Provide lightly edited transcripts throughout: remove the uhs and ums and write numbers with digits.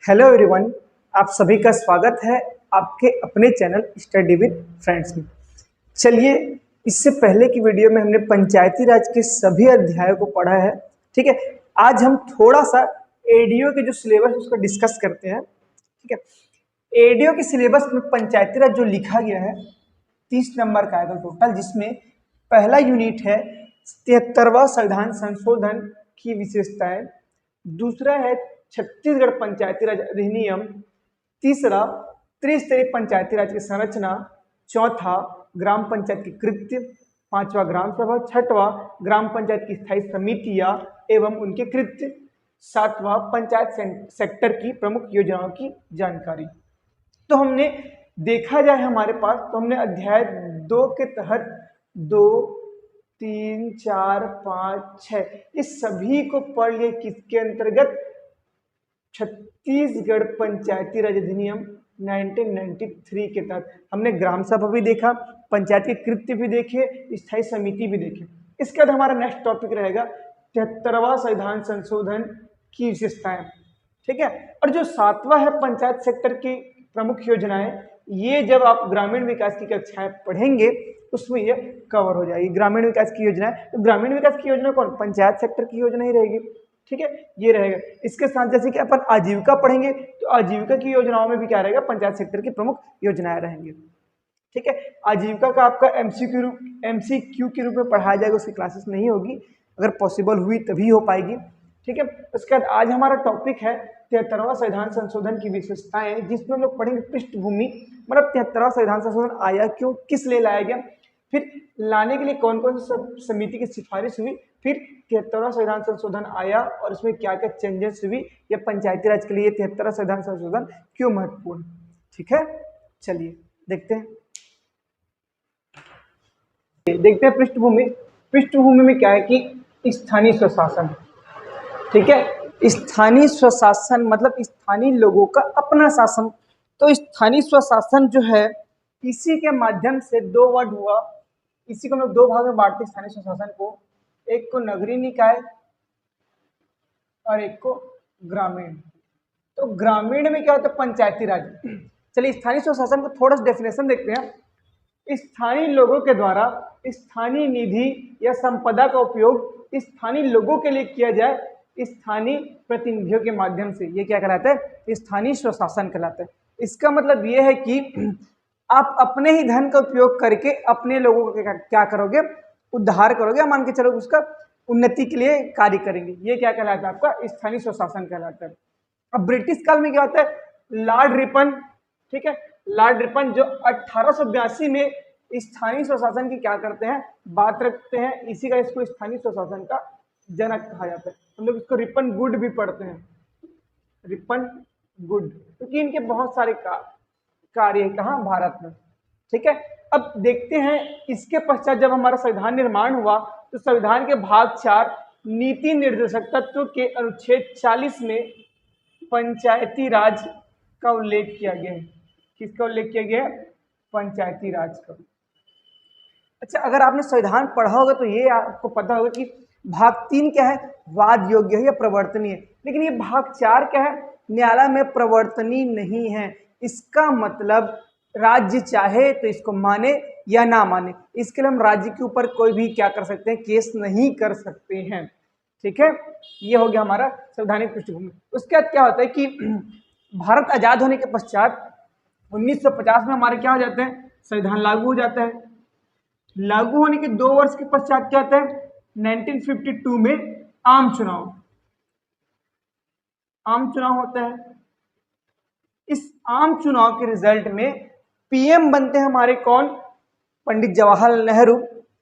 Hello everyone, आप सभी का स्वागत है आपके अपने चैनल स्टडी विद फ्रेंड्स में। चलिए, इससे पहले की वीडियो में हमने पंचायती राज के सभी अध्यायों को पढ़ा है। ठीक है, आज हम थोड़ा सा एडीओ के जो सिलेबस है उसको डिस्कस करते हैं। ठीक है, एडीओ के सिलेबस में पंचायती राज जो लिखा गया है 30 नंबर का आएगा टोटल, जिसमें पहला यूनिट है 73वां संविधान संशोधन की विशेषताएं, दूसरा है छत्तीसगढ़ पंचायती राज अधिनियम, तीसरा त्रिस्तरीय पंचायती राज की संरचना, चौथा ग्राम पंचायत की कृत्य, पांचवा ग्राम सभा, छठवां ग्राम पंचायत की स्थायी समितियां एवं उनके कृत्य, सातवां पंचायत सेक्टर की प्रमुख योजनाओं की जानकारी। तो हमने देखा जाए हमारे पास, तो हमने अध्याय 2 के तहत 2, 3, 4, 5, 6 इस सभी को पढ़ लिए। किसके अंतर्गत? छत्तीसगढ़ पंचायती राज अधिनियम 1993 के तहत। हमने ग्राम सभा भी देखा, पंचायत के कृत्य भी देखे, स्थायी समिति भी देखे। इसके बाद हमारा नेक्स्ट टॉपिक रहेगा 73वां संविधान संशोधन की विशेषताएं। ठीक है, और जो 7वां है पंचायत सेक्टर की प्रमुख योजनाएं, ये जब आप ग्रामीण विकास की कक्षाएं पढ़ेंगे उसमें ये कवर हो जाएगी। ग्रामीण विकास की योजनाएं, तो ग्रामीण विकास की योजना कौन? पंचायत सेक्टर की योजना ही रहेगी। ठीक है, ये रहेगा। इसके साथ जैसे कि अपन आजीविका पढ़ेंगे तो आजीविका की योजनाओं में भी क्या रहेगा? पंचायत सेक्टर की प्रमुख योजनाएं रहेंगी। ठीक है, आजीविका का आपका एमसीक्यू के रूप में पढ़ाया जाएगा, उसकी क्लासेस नहीं होगी, अगर पॉसिबल हुई तभी हो पाएगी। ठीक है, उसके बाद आज हमारा टॉपिक है 73वां संविधान संशोधन की विशेषताएं, जिसमें हम लोग पढ़ेंगे पृष्ठभूमि, मतलब 73वां संविधान संशोधन आया क्यों, किस लिए लाया गया, फिर लाने के लिए कौन कौन सी समिति की सिफारिश हुई, फिर 73वां संविधान संशोधन आया और उसमें क्या क्या चेंजेस हुई, या पंचायती राज के लिए 73वां संविधान संशोधन क्यों महत्वपूर्ण। ठीक है, चलिए देखते हैं पृष्ठभूमि में क्या है कि स्थानीय स्वशासन। ठीक है, स्थानीय स्वशासन मतलब स्थानीय लोगों का अपना शासन। तो स्थानीय स्वशासन जो है, इसी के माध्यम से दो वर्ड हुआ, इसी को हम लोग दो भाग में बांटते हैं स्थानीय स्वशासन को, एक को नगरीय निकाय और एक को ग्रामीण। तो ग्रामीण में क्या होता है? पंचायती राज। चलिए स्थानीय स्वशासन को थोड़ा सा डेफिनेशन देखते हैं। स्थानीय लोगों के द्वारा स्थानीय निधि या संपदा का उपयोग स्थानीय लोगों के लिए किया जाए स्थानीय प्रतिनिधियों के माध्यम से, ये क्या कहलाता है? स्थानीय स्वशासन कहलाता है। इसका मतलब ये है कि आप अपने ही धन का उपयोग करके अपने लोगों का क्या करोगे? उद्धार करोगे, मान के चलो उसका उन्नति के लिए कार्य करेंगे। ये क्या कहलाता है? आपका स्थानीय स्वशासन कहलाता है। अब ब्रिटिश काल में क्या होता है? लॉर्ड रिपन, ठीक है, लॉर्ड रिपन जो 1882 में स्थानीय स्वशासन की क्या करते हैं? बात रखते हैं। इसी का इसको स्थानीय स्वशासन का जनक कहा जाता है। हम लोग इसको रिपन गुड भी पढ़ते हैं, रिपन गुड, क्योंकि इनके बहुत सारे कार्य कहाँ? भारत में। ठीक है, अब देखते हैं इसके पश्चात जब हमारा संविधान निर्माण हुआ तो संविधान के भाग 4 नीति निर्देशक तत्व के अनुच्छेद 40 में पंचायती राज का उल्लेख किया गया है। किसका उल्लेख किया गया है? पंचायती राज का। अच्छा, अगर आपने संविधान पढ़ा होगा तो ये आपको पता होगा कि भाग 3 क्या है? वाद योग्य है या प्रवर्तनीय। लेकिन ये भाग 4 क्या है? न्यायालय में प्रवर्तनीय नहीं है। इसका मतलब राज्य चाहे तो इसको माने या ना माने, इसके लिए हम राज्य के ऊपर कोई भी क्या कर सकते हैं? केस नहीं कर सकते हैं। ठीक है, ये हो गया हमारा संवैधानिक पृष्ठभूमि। उसके बाद क्या होता है कि भारत आजाद होने के पश्चात 1950 में हमारे क्या हो जाते हैं? संविधान लागू हो जाता है। लागू होने के 2 वर्ष के पश्चात क्या होता है? 1952 में आम चुनाव होता है। इस आम चुनाव के रिजल्ट में पीएम बनते हैं हमारे कौन? पंडित जवाहरलाल नेहरू,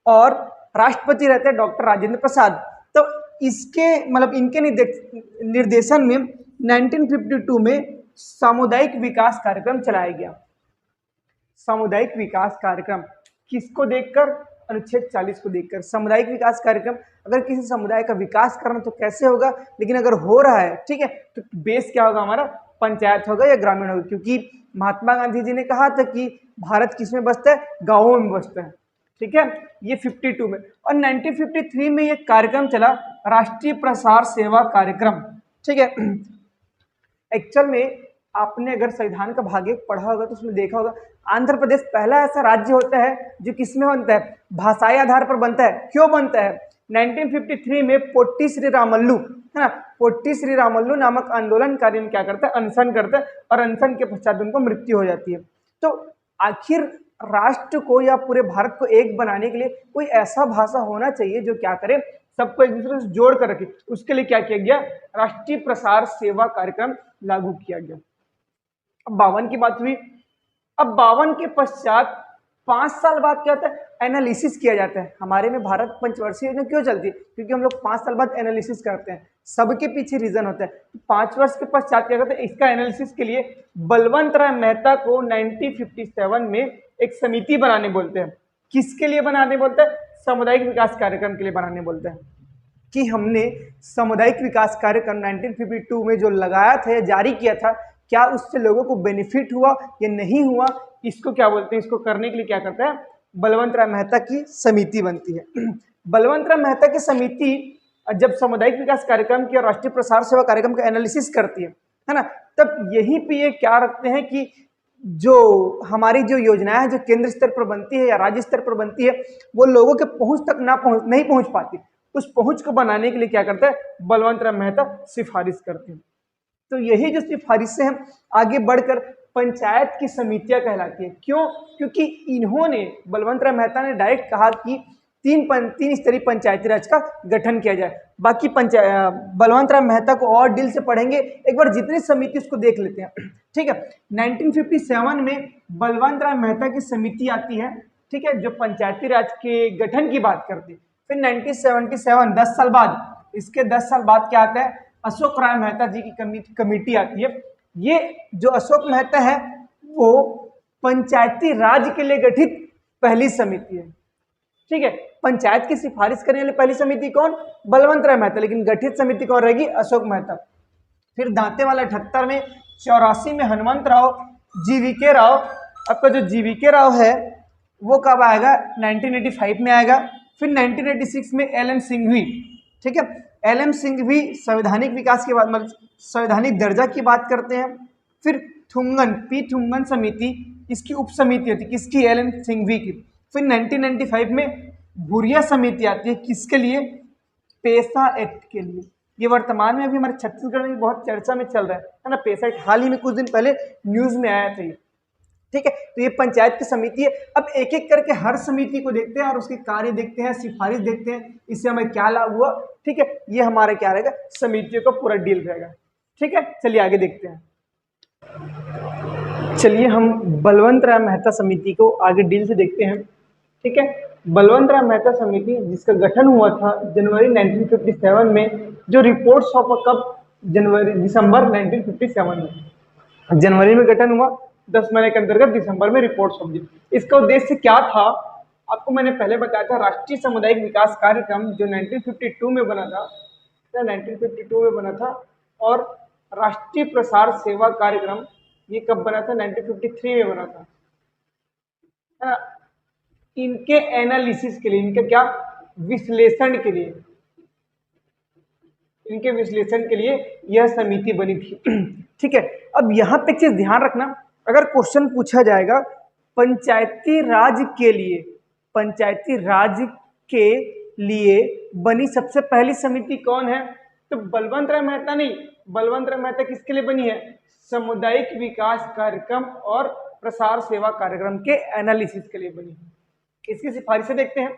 और राष्ट्रपति रहते हैं डॉक्टर राजेंद्र प्रसाद। तो इसके मतलब इनके निर्देशन में 1952 में सामुदायिक विकास कार्यक्रम चलाया गया। सामुदायिक विकास कार्यक्रम किसको देखकर? अनुच्छेद 40 को देखकर। सामुदायिक विकास कार्यक्रम, अगर किसी समुदाय का विकास करना तो कैसे होगा, लेकिन अगर हो रहा है, ठीक है, तो बेस क्या होगा हमारा? पंचायत होगा या ग्रामीण होगा। क्योंकि महात्मा गांधी जी ने कहा था कि भारत किसमें बसता है? गांवों में बसता है। ठीक है, ये 52 में। और 1953 में ये कार्यक्रम चला, राष्ट्रीय प्रसार सेवा कार्यक्रम। ठीक है, एक्चुअल में आपने अगर संविधान का भाग 1 पढ़ा होगा तो उसमें देखा होगा आंध्र प्रदेश पहला ऐसा राज्य होता है जो किसमें बनता है, भाषाई आधार पर बनता है। क्यों बनता है? 1953 में पोट्टी श्री रामल्लू, है ना, पोट्टी श्री रामल्लू नामक आंदोलनकारी क्या करता है, अनशन करता है और अनशन के पश्चात उनको मृत्यु हो जाती है। तो आखिर राष्ट्र को या पूरे भारत को एक बनाने के लिए कोई ऐसा भाषा होना चाहिए जो क्या करे, सबको एक दूसरे से जोड़ कर रखे। उसके लिए क्या किया गया, राष्ट्रीय प्रसार सेवा कार्यक्रम लागू किया गया। अब 52 की बात हुई। अब 52 के पश्चात 5 साल बाद क्या होता है, एनालिसिस किया जाता है। हमारे में भारत पंचवर्षीय योजना क्यों चलती है, क्योंकि हम लोग 5 साल बाद एनालिसिस करते हैं, सबके पीछे रीजन होता है। 5 वर्ष के पश्चात क्या करते हैं, इसका एनालिसिस के लिए बलवंत राय मेहता को 1957 में एक समिति बनाने बोलते हैं। किसके लिए बनाने बोलते हैं, सामुदायिक विकास कार्यक्रम के लिए बनाने बोलते हैं। कि हमने सामुदायिक विकास कार्यक्रम 1952 में जो लगाया था या जारी किया था, क्या उससे लोगों को बेनिफिट हुआ या नहीं हुआ, इसको क्या बोलते हैं, इसको करने के लिए क्या करता है, बलवंत राय मेहता की समिति बनती है। बलवंत राय मेहता की समिति जब सामुदायिक विकास कार्यक्रम की और राष्ट्रीय प्रसार सेवा कार्यक्रम का एनालिसिस करती है ना, तब यहीं पे ये क्या रखते हैं कि जो हमारी जो योजनाएं जो केंद्र स्तर पर बनती है या राज्य स्तर पर बनती है, वो लोगों के पहुंच तक नहीं पहुंच पाती। उस पहुंच को बनाने के लिए क्या करता है, बलवंत राय मेहता सिफारिश करते हैं। तो यही जो सिफारिशें हैं आगे बढ़कर पंचायत की समितियां कहलाती है। क्यों? क्योंकि इन्होंने, बलवंत राय मेहता ने डायरेक्ट कहा कि तीन स्तरीय पंचायती राज का गठन किया जाए। बाकी बलवंत राय मेहता को और डील से पढ़ेंगे, एक बार जितनी समिति उसको देख लेते हैं। ठीक है, 1957 में बलवंत राय मेहता की समिति आती है, ठीक है, जो पंचायती राज के गठन की बात करती है। फिर 1977 10 साल बाद, इसके 10 साल बाद क्या आता है, अशोक राय मेहता जी की कमेटी आती है। ये जो अशोक मेहता है वो पंचायती राज के लिए गठित पहली समिति है। ठीक है, पंचायत की सिफारिश करने वाली पहली समिति कौन, बलवंत राय मेहता, लेकिन गठित समिति कौन रहेगी, अशोक मेहता। फिर दांतेवाला 78 में, 84 में हनुमंत राव, जीवीके राव। आपका जो जीवीके राव है वो कब आएगा, 1985 में आएगा। फिर 1986 में एलएम सिंघवी। ठीक है, एलएम सिंघवी संवैधानिक विकास के बाद मतलब संवैधानिक दर्जा की बात करते हैं। फिर थुंगन समिति, इसकी उप समिति होती है किसकी, एलएम सिंघवी की। फिर 1995 में भूरिया समिति आती है, किसके लिए, पेशा एक्ट के लिए। ये वर्तमान में भी हमारे छत्तीसगढ़ में बहुत चर्चा में चल रहा है ना, पेशा एक्ट हाल ही में कुछ दिन पहले न्यूज में आया था ये। ठीक है, तो ये पंचायत की समिति है। अब एक एक करके हर समिति को देखते हैं और उसके कार्य देखते हैं, सिफारिश देखते हैं, इससे हमें क्या लाभ हुआ। ठीक है, ये हमारा क्या रहेगा, समितियों का पूरा डील रहेगा। ठीक है, चलिए आगे देखते हैं। चलिए हम बलवंत राय मेहता समिति को आगे डील से देखते हैं। ठीक है, बलवंत राय मेहता समिति जिसका गठन हुआ था जनवरी 1957 में, जो रिपोर्ट सौंपा कब, दिसंबर 1957 में। जनवरी में गठन हुआ, 10 महीने के अंतर्गत दिसंबर में रिपोर्ट सौंप दी। इसका उद्देश्य क्या था, आपको मैंने पहले बताया था, राष्ट्रीय सामुदायिक विकास कार्यक्रम जो 1952 में बना था, 1952 में बना था, और राष्ट्रीय प्रसार सेवा कार्यक्रम ये कब बना था, 1953 में बना था। इनके एनालिसिस के लिए, इनके क्या, विश्लेषण के लिए, इनके विश्लेषण के लिए यह समिति बनी थी। ठीक है, अब यहाँ पे एक चीज ध्यान रखना, अगर क्वेश्चन पूछा जाएगा पंचायती राज के लिए, पंचायती राज के लिए बनी सबसे पहली समिति कौन है, तो बलवंत राय मेहता नहीं, बलवंत राय मेहता किसके लिए बनी है, सामुदायिक विकास कार्यक्रम और प्रसार सेवा कार्यक्रम के एनालिसिस के लिए बनी है। इसकी सिफारिशें देखते हैं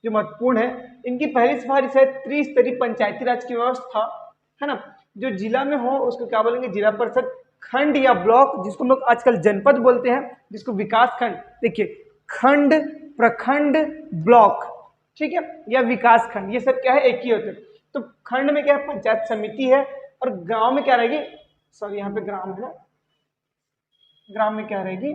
जो महत्वपूर्ण है। इनकी पहली सिफारिश है त्रिस्तरीय पंचायती राज की व्यवस्था, है ना, जो जिला में हो उसको क्या बोलेंगे, जिला परिषद, खंड या ब्लॉक जिसको हम लोग आजकल जनपद बोलते हैं, जिसको विकास खंड। देखिए, खंड, प्रखंड, ब्लॉक, ठीक है, या विकास खंड, ये सब क्या है, एक ही होते हैं। तो खंड में क्या है, पंचायत समिति है, और गांव में क्या रहेगी, सॉरी यहाँ पे ग्राम है ना, ग्राम में क्या रहेगी,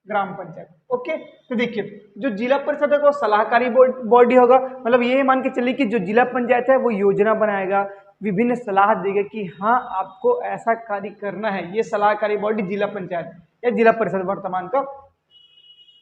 ग्राम पंचायत। ओके, तो देखिए जो जिला परिषद है वो सलाहकारी बॉडी होगा, मतलब ये मान के चलिए कि जो जिला पंचायत है वो योजना बनाएगा, विभिन्न सलाह देगा कि हाँ आपको ऐसा कार्य करना है, ये सलाहकारी बॉडी जिला पंचायत या जिला परिषद वर्तमान का।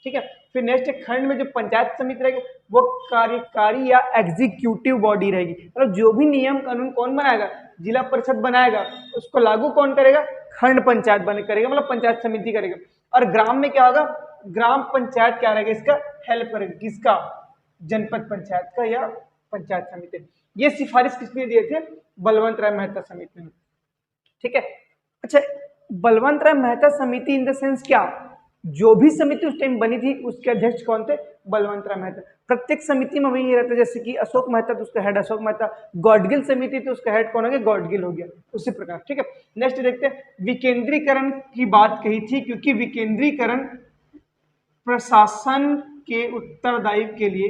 ठीक है। फिर नेक्स्ट खंड में जो पंचायत समिति रहेगी वो कार्यकारी या एग्जीक्यूटिव बॉडी रहेगी, मतलब जो भी नियम कानून कौन बनाएगा, जिला परिषद बनाएगा, उसको लागू कौन करेगा, खंड पंचायत बने करेगा, मतलब पंचायत समिति करेगा। और ग्राम में क्या होगा, ग्राम पंचायत क्या रहेगा, इसका हेल्प करेगा, किसका, जनपद पंचायत का या पंचायत समिति। ये सिफारिश किसने दिए थे, बलवंत राय मेहता समिति ने। ठीक है। अच्छा, बलवंत राय मेहता समिति इन द सेंस क्या, जो भी समिति उस टाइम बनी थी उसके अध्यक्ष कौन थे, बलवंत राय मेहता। प्रत्येक समिति में वही रहता है, जैसे कि अशोक मेहता तो उसका हेड अशोक मेहता, गॉडगिल समिति तो उसका हेड कौन हो गया, गॉडगिल हो गया, उसी प्रकार। ठीक है। नेक्स्ट देखते हैं, विकेंद्रीकरण की बात कही थी, क्योंकि विकेंद्रीकरण प्रशासन के उत्तरदायित्व के लिए,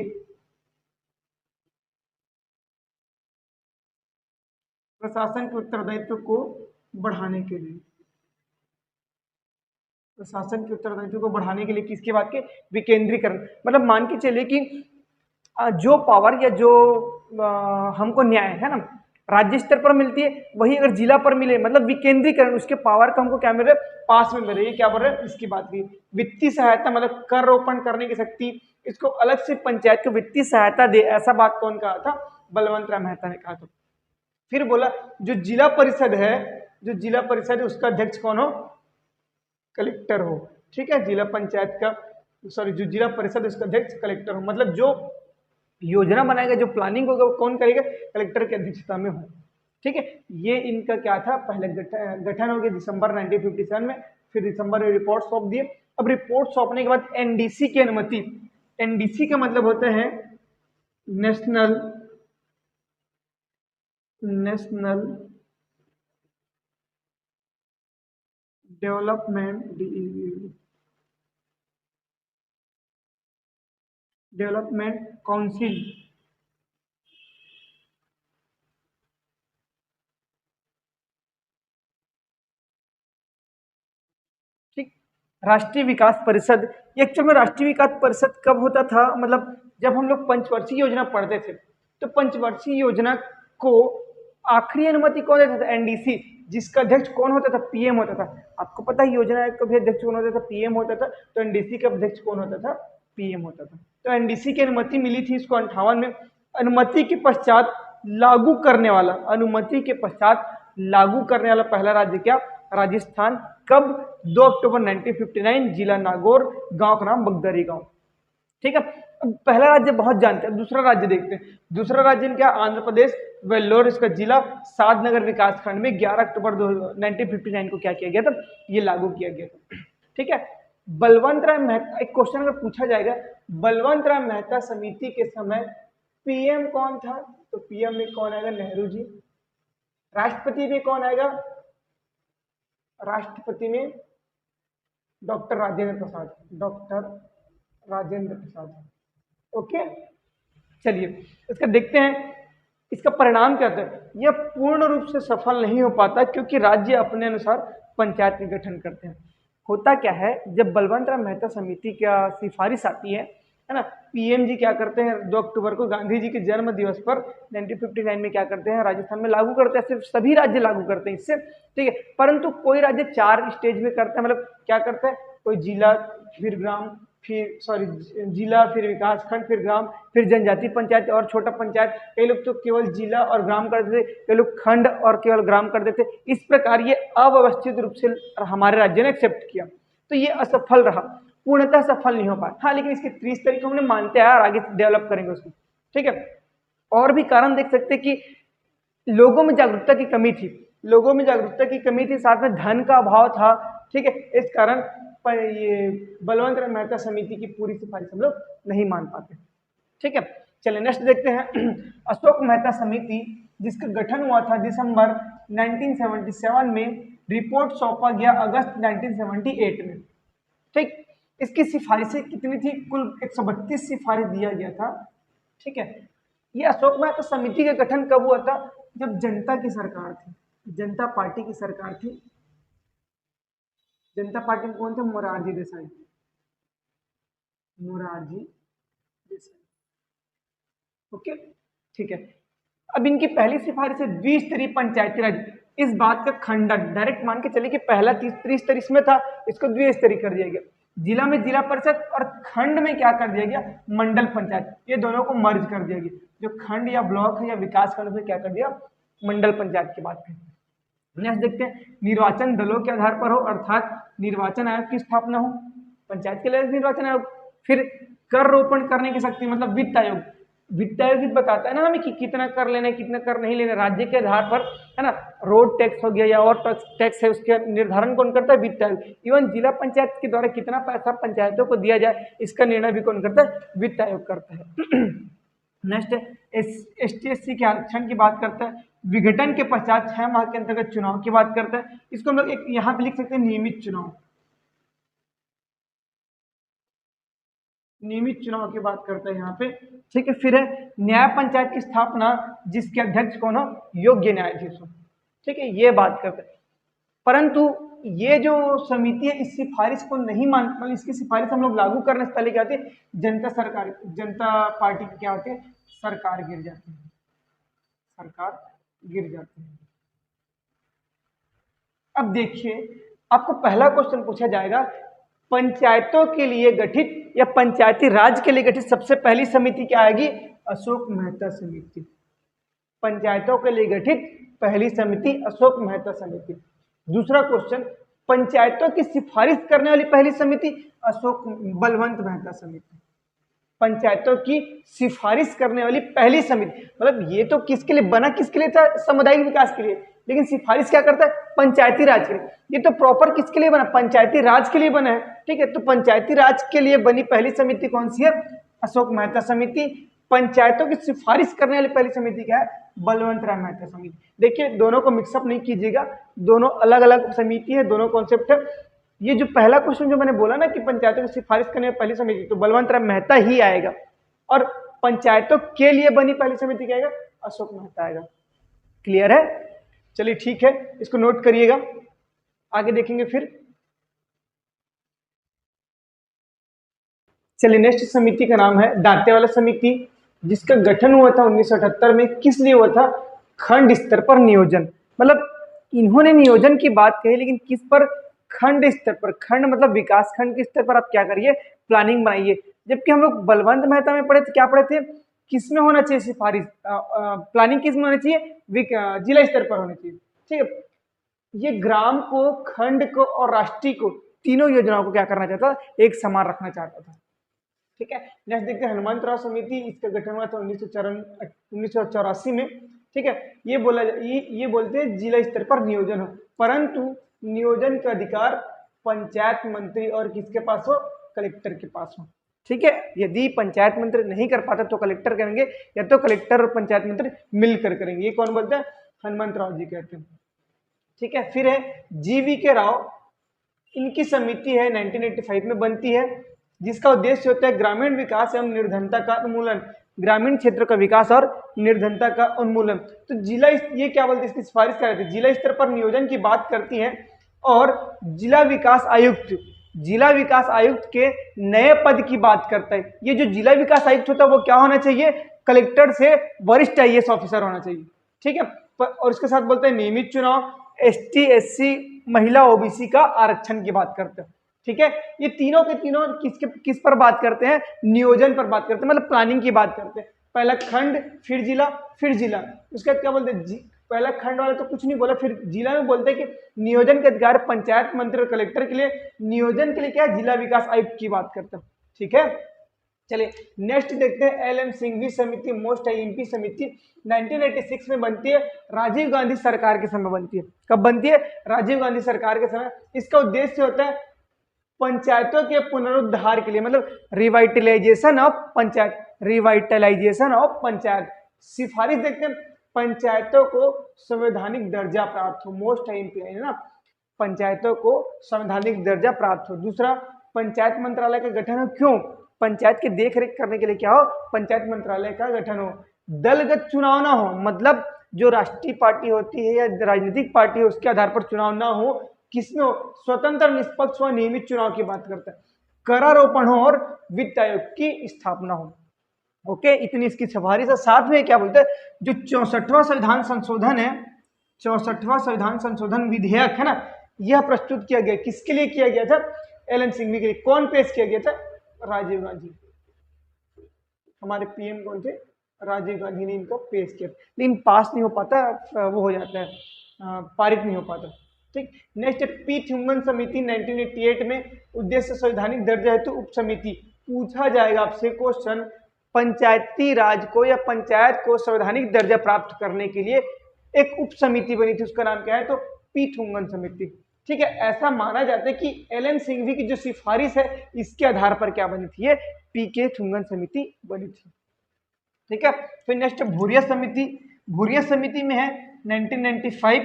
प्रशासन के उत्तरदायित्व को बढ़ाने के लिए, प्रशासन के उत्तरदायित्व को बढ़ाने के लिए किसकी बात की, विकेंद्रीकरण। मतलब मान के चलिए कि जो पावर या जो हमको न्याय है ना राज्य स्तर पर मिलती है, वही अगर जिला पर मिले, मतलब विकेंद्रीकरण, उसके पावर का हमको क्या मिल रहा है, पास में मिल रही है। क्या बोल रहे हैं, इसकी बात की। वित्तीय सहायता, मतलब कर रोपण करने की शक्ति, इसको अलग से पंचायत को वित्तीय सहायता दे, ऐसा बात कौन कहा था, बलवंत राय मेहता ने कहा था। फिर बोला जो जिला परिषद है, जो जिला परिषद है उसका अध्यक्ष कौन हो, कलेक्टर हो। ठीक है। जिला पंचायत का, सॉरी, जो जिला परिषद उसका अध्यक्ष कलेक्टर हो, मतलब जो योजना बनाएगा, जो प्लानिंग होगा वो कौन करेगा, कलेक्टर की अध्यक्षता में हो। ठीक है। ये इनका क्या था, पहले गठन हो गया दिसंबर 1957 में, फिर दिसंबर में रिपोर्ट सौंप दिए। अब रिपोर्ट सौंपने के बाद एनडीसी की अनुमति, एनडीसी का मतलब होता है नेशनल डेवलपमेंट काउंसिल। ठीक। राष्ट्रीय विकास परिषद, एक्चुअल में राष्ट्रीय विकास परिषद कब होता था, मतलब जब हम लोग पंचवर्षीय योजना पढ़ते थे, तो पंचवर्षीय योजना को आखिरी अनुमति कौन देता था, एनडीसी, जिसका अध्यक्ष कौन होता था, पीएम होता था। आपको पता है योजना आयोग का भी अध्यक्ष कौन होता था, पीएम होता था, तो एनडीसी का अध्यक्ष कौन होता था, पीएम होता था। तो एनडीसी की अनुमति मिली थी इसको 58 में। अनुमति के पश्चात लागू करने वाला, अनुमति के पश्चात लागू करने वाला पहला राज्य क्या, राजस्थान। कब, 2 अक्टूबर 1959, जिला नागौर, गांव का नाम बगदरी गांव। ठीक है। अब पहला राज्य बहुत जानते हैं, दूसरा राज्य देखते हैं। दूसरा राज्य क्या, आंध्र प्रदेश, वेल्लोर इसका जिला, साधनगर विकास खंड में 11 अक्टूबर 1959 को क्या किया गया था, ये लागू किया गया था। ठीक है। बलवंत राय मेहता, एक क्वेश्चन अगर पूछा जाएगा, बलवंत राय मेहता समिति के समय पीएम कौन था, तो पीएम में कौन आएगा, नेहरू जी। राष्ट्रपति में कौन आएगा, राष्ट्रपति में doctor Rajendra Prasad, doctor Rajendra Prasad. Okay, चलिए इसका देखते हैं इसका परिणाम क्या होता है। यह पूर्ण रूप से सफल नहीं हो पाता, क्योंकि राज्य अपने अनुसार पंचायत के गठन करते हैं। होता क्या है, जब बलवंत राय मेहता समिति का सिफारिश आती है ना, पीएम जी क्या करते हैं, 2 अक्टूबर को गांधी जी के जन्म दिवस पर 1959 में क्या करते हैं, राजस्थान में लागू करते हैं। सिर्फ सभी राज्य लागू करते हैं इससे, ठीक है। परंतु कोई राज्य 4 स्टेज में करते हैं, मतलब क्या करते हैं, कोई जिला, फिर ग्राम, फिर सॉरी जिला, फिर विकास खंड, फिर ग्राम, फिर जनजाति पंचायत और छोटा पंचायत। कई लोग तो केवल जिला और ग्राम कर देते, कई लोग खंड और केवल ग्राम कर देते। इस प्रकार ये अव्यवस्थित रूप से हमारे राज्य ने एक्सेप्ट किया, तो ये असफल रहा, पूर्णतः सफल नहीं हो पाया। हाँ, लेकिन इसके 30 तरीके हमने मानते हैं और आगे डेवलप करेंगे उसको, ठीक है। और भी कारण देख सकते हैं कि लोगों में जागरूकता की कमी थी, लोगों में जागरूकता की कमी थी, साथ में धन का अभाव था, ठीक है। इस कारण ये बलवंत राय मेहता समिति की पूरी सिफारिश हम लोग नहीं मान पाते, ठीक है। चलिए नेक्स्ट देखते हैं अशोक मेहता समिति, जिसका गठन हुआ था दिसंबर 1977 में, रिपोर्ट सौंपा गया अगस्त 1978 में, ठीक। इसकी सिफारिशें कितनी थी, कुल 132 सिफारिश दिया गया था, ठीक है। ये अशोक मेहता समिति का गठन कब हुआ था, जब जनता की सरकार थी, जनता पार्टी की सरकार थी। जनता पार्टी में कौन थे, मोरारजी देसाई, मोरारजी देसाई, ओके, ठीक है। अब इनकी पहली सिफारिश है द्विस्तरीय पंचायती राज। इस बात का खंडन डायरेक्ट मान के चले कि पहला त्रिस्तरीय में था, इसको द्विस्तरीय कर दिया गया। जिला में जिला परिषद और खंड में क्या कर दिया गया, मंडल पंचायत, ये दोनों को मर्ज कर दिया गया। जो खंड या ब्लॉक है या विकास खंड में क्या कर दिया, मंडल पंचायत की बात करें। नेक्स्ट देखते हैं, निर्वाचन दलों के आधार पर हो, अर्थात निर्वाचन आयोग की स्थापना हो, पंचायत के लिए निर्वाचन आयोग। फिर कर रोपण करने की शक्ति, मतलब वित्त आयोग। वित्त आयोग बताता है ना हमें कि कितना कर लेना है, कितना कर नहीं लेना, राज्य के आधार पर, है ना। रोड टैक्स हो गया या और टैक्स है, उसके निर्धारण कौन करता है, वित्त आयोग। इवन जिला पंचायत के द्वारा कितना पैसा पंचायतों को दिया जाए, इसका निर्णय भी कौन करता है, वित्त आयोग करता है। नेक्स्ट ST/SC के आरक्षण की बात करता है। विघटन के पश्चात 6 माह के अंतर्गत चुनाव की बात करता है। इसको हम लोग एक यहाँ पे लिख सकते हैं, नियमित चुनाव। नियमित चुनाव की बात करता है यहाँ पे, ठीक है। फिर है न्याय पंचायत की स्थापना, जिसके अध्यक्ष कौन हो, योग्य न्यायाधीश हो, ठीक है, ये बात करते हैं। परंतु ये जो समिति है, इस सिफारिश को नहीं मान, मतलब इसकी सिफारिश हम लोग लागू करने से पहले क्या होती है, जनता पार्टी की क्या होती है, सरकार गिर जाती है, सरकार गिर जाती है। अब देखिए, आपको पहला क्वेश्चन पूछा जाएगा, पंचायतों के लिए गठित या पंचायती राज के लिए गठित सबसे पहली समिति क्या आएगी, अशोक मेहता समिति। पंचायतों के लिए गठित पहली समिति अशोक मेहता समिति। दूसरा क्वेश्चन, पंचायतों की सिफारिश करने वाली पहली समिति अशोक बलवंत मेहता समिति। पंचायतों की सिफारिश करने वाली पहली समिति, मतलब ये तो किसके लिए बना, किसके लिए था, सामुदायिक विकास के लिए, लेकिन सिफारिश क्या करता है, पंचायती राज के लिए। ये तो प्रॉपर किसके लिए बना, पंचायती राज के लिए बना है, ठीक है। तो पंचायती राज के लिए बनी पहली समिति कौन सी है, अशोक मेहता समिति। पंचायतों की सिफारिश करने वाली पहली समिति क्या है, बलवंत राय मेहता समिति। देखिए, दोनों को मिक्सअप नहीं कीजिएगा, दोनों अलग अलग समिति है, दोनों कॉन्सेप्ट है। ये जो पहला क्वेश्चन जो मैंने बोला ना कि पंचायतों की सिफारिश करने वाली पहली समिति, तो बलवंत राय मेहता ही आएगा, और पंचायतों के लिए बनी पहली समिति क्या आएगा, अशोक मेहता आएगा। क्लियर है, चलिए ठीक है, इसको नोट करिएगा, आगे देखेंगे फिर। चलिए, नेक्स्ट समिति का नाम है दांतेवाला समिति, जिसका गठन हुआ था 1978 में। किस लिए हुआ था, खंड स्तर पर नियोजन। मतलब इन्होंने नियोजन की बात कही, लेकिन किस पर, खंड स्तर पर। खंड मतलब विकास खंड के स्तर पर आप क्या करिए, प्लानिंग बनाइए। जबकि हम लोग बलवंत मेहता में पढ़े थे, क्या पढ़े थे, किसमें होना चाहिए सिफारिश, प्लानिंग किसमें होनी चाहिए, जिला स्तर पर होनी चाहिए, ठीक है। ये ग्राम को, खंड को और राष्ट्रीय को, तीनों योजनाओं को क्या करना चाहता था, एक समान रखना चाहता था, ठीक है। नेक्स्ट देखते हैं हनुमंतराव समिति। इसका गठन हुआ था 1984 में, ठीक है। ये बोलते हैं जिला स्तर पर नियोजन हो, परंतु नियोजन का अधिकार पंचायत मंत्री और किसके पास हो, कलेक्टर के पास हो, ठीक है। यदि पंचायत मंत्री नहीं कर पाता तो कलेक्टर करेंगे, या तो कलेक्टर और पंचायत मंत्री मिलकर करेंगे। ये कौन बोलते हैं, हनुमंतराव जी कहते हैं, ठीक है। फिर है GV.K. राव, इनकी समिति है 1985 में बनती है, जिसका उद्देश्य होता है ग्रामीण विकास एवं निर्धनता का उन्मूलन, ग्रामीण क्षेत्र का विकास और निर्धनता का उन्मूलन। तो जिला, ये क्या बोलते हैं, इसकी सिफारिश क्या रहती है, जिला स्तर पर नियोजन की बात करती है। और जिला विकास आयुक्त के नए पद की बात करता है। ये जो जिला विकास आयुक्त होता है वो क्या होना चाहिए, कलेक्टर से वरिष्ठ IAS ऑफिसर होना चाहिए, ठीक है। और इसके साथ बोलते हैं नियमित चुनाव, ST/SC महिला OBC का आरक्षण की बात करते हैं, ठीक है। ये तीनों के तीनों किस पर बात करते हैं, नियोजन पर बात करते हैं, मतलब प्लानिंग की बात करते हैं। पहला खंड, फिर जिला, फिर जिला। उसके बाद क्या बोलते हैं, पहला खंड वाला तो कुछ नहीं बोला, फिर जिला में बोलते हैं कि नियोजन के अधिकार पंचायत मंत्री और कलेक्टर के लिए, नियोजन के लिए क्या है, जिला विकास आयुक्त की बात करते हैं, ठीक है। चलिए नेक्स्ट देखते हैं LM सिंघवी समिति, मोस्ट IMP समिति 1986 में बनती है, राजीव गांधी सरकार के समय बनती है। कब बनती है, राजीव गांधी सरकार के समय। इसका उद्देश्य होता है पंचायतों के पुनरुद्धार के लिए, मतलब revitalisation of panchayat, revitalisation of panchayat. सिफारिश देखते हैं, पंचायतों को संवैधानिक दर्जा प्राप्त हो, मोस्ट IMP है ना, पंचायतों को संवैधानिक दर्जा प्राप्त हो। दूसरा, पंचायत मंत्रालय का गठन हो। क्यों, पंचायत की देख रेख करने के लिए क्या हो, पंचायत मंत्रालय का गठन हो। दलगत चुनाव ना हो, मतलब जो राष्ट्रीय पार्टी होती है या राजनीतिक पार्टी है उसके आधार पर चुनाव ना हो, किसमें हो, स्वतंत्र निष्पक्ष व नियमित चुनाव की बात करता है। करारोपण हो और वित्त आयोग की स्थापना हो। ओके, इतनी इसकी सिफारिश है। साथ में क्या बोलते हैं, जो 64वां संविधान संशोधन है, 64वां संविधान संशोधन विधेयक है ना, यह प्रस्तुत किया गया, किसके लिए किया गया था, एल एन सिंघवी के लिए। कौन पेश किया गया था? राजीव गांधी। हमारे पीएम कौन थे? राजीव गांधी ने इनको पेश किया, लेकिन पास नहीं हो पाता, वो हो जाता है, पारित नहीं हो पाता। ठीक। नेक्स्ट पीट हुमन समिति 1988 में उद्देश्य संवैधानिक दर्जा हेतु उप समिति। पूछा जाएगा आपसे क्वेश्चन, पंचायती राज को या पंचायत को संवैधानिक दर्जा प्राप्त करने के लिए एक उप समिति बनी थी, उसका नाम क्या है? तो पीट हुमन समिति। ठीक है, ऐसा माना जाता है कि एल एन सिंघवी की जो सिफारिश है इसके आधार पर क्या बनी थी? ये पी के थुंगन समिति बनी थी। ठीक है, फिर नेक्स्ट भूरिया समिति। भूरिया समिति में है 1995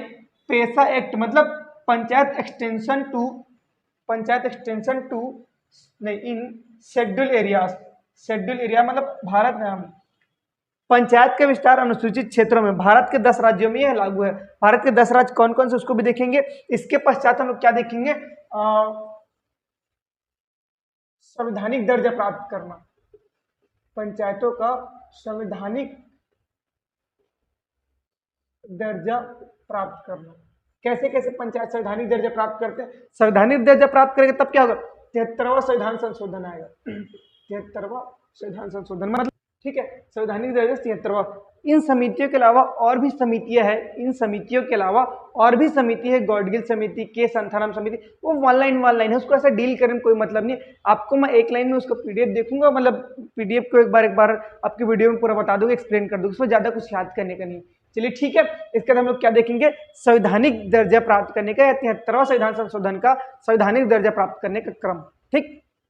पेशा एक्ट, मतलब पंचायत एक्सटेंशन टू नहीं इन शेड्यूल एरियाज। शेड्यूल एरिया मतलब भारत में पंचायत का विस्तार अनुसूचित क्षेत्रों में, भारत के 10 राज्यों में यह लागू है। भारत के 10 राज्य कौन कौन से उसको भी देखेंगे। इसके पश्चात हम लोग क्या देखेंगे? संवैधानिक दर्जा प्राप्त करना, पंचायतों का संवैधानिक दर्जा प्राप्त करना। कैसे कैसे पंचायत संवैधानिक दर्जा प्राप्त करते हैं? संवैधानिक दर्जा प्राप्त करेंगे तब क्या होगा? 73वां संविधान संशोधन आएगा। 73वां संविधान संशोधन मतलब, ठीक है, संवैधानिक दर्जा 73वां। इन समितियों के अलावा और भी समितियां हैं, इन समितियों के अलावा और भी समिति है, गॉडगिल समिति, के संथाराम समिति, वो वन लाइन है, उसको ऐसा डील करने में कोई मतलब नहीं। आपको मैं एक लाइन में उसका पीडीएफ देखूंगा, मतलब पीडीएफ को एक बार आपकी वीडियो में पूरा बता दूंगा, एक्सप्लेन कर दूंगा, उसमें ज्यादा कुछ याद करने का नहीं। चलिए ठीक है, इसके बाद हम लोग क्या देखेंगे? संवैधानिक दर्जा प्राप्त करने का या 73वां संविधान संशोधन का संवैधानिक दर्जा प्राप्त करने का क्रम। ठीक।